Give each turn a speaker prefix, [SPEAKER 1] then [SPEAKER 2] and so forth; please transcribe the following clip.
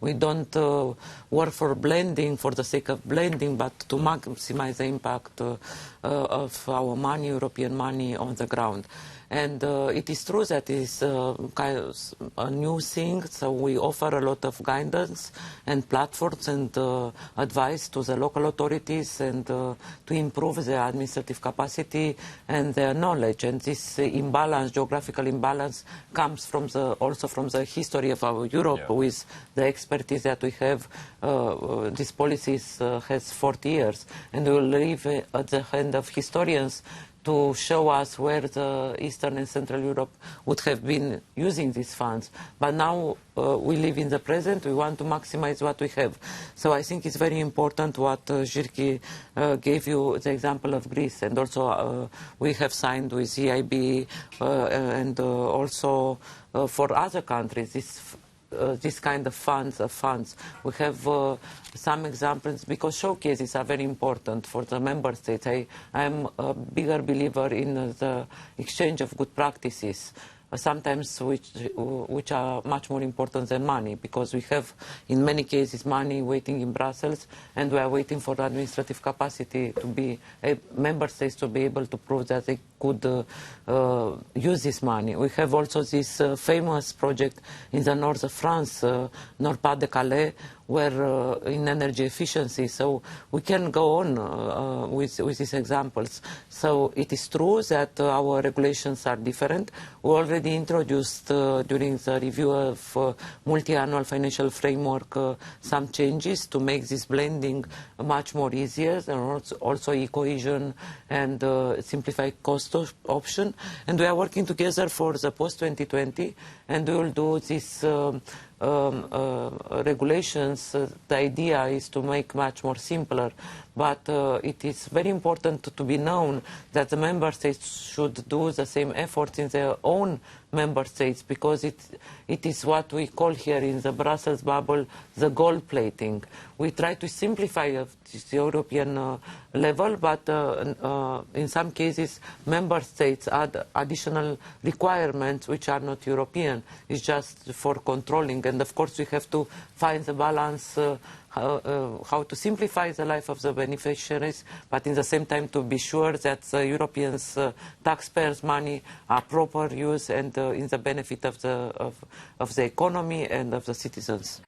[SPEAKER 1] We don't work for blending for the sake of blending, but to maximize the impact of our money, European money, on the ground. And it is true that it is kind of a new thing, so we offer a lot of guidance and platforms and advice to the local authorities and to improve their administrative capacity and their knowledge. And this imbalance, geographical imbalance, comes from also from the history of our Europe, with the expertise that we have. This policy has 40 years, and we will leave at the hand of historians to show us where the Eastern and Central Europe would have been using these funds. But now we live in the present, we want to maximize what we have. So I think it's very important what Jirki gave you the example of Greece, and also we have signed with EIB and also for other countries this kind of funds. We have some examples, because showcases are very important for the member states. I am a bigger believer in the exchange of good practices, sometimes which are much more important than money, because we have in many cases money waiting in Brussels, and we are waiting for the administrative capacity to be member states to be able to prove that they could use this money. We have also this famous project in the north of France, Nord-Pas-de-Calais, where in energy efficiency. So we can go on with these examples. So it is true that our regulations are different. We already introduced during the review of multi-annual financial framework some changes to make this blending much more easier, and also e-cohesion and simplified cost option. And we are working together for the post-2020, and we will do this regulations. The idea is to make much more simpler, but it is very important to be known that the member states should do the same efforts in their own member states, because it is what we call here in the Brussels bubble the gold plating. We try to simplify at the European level, but in some cases member states add additional requirements which are not European. It's just for controlling, and of course we have to find the balance how to simplify the life of the beneficiaries, but in the same time to be sure that the Europeans' taxpayers' money are proper use and in the benefit of the economy and of the citizens.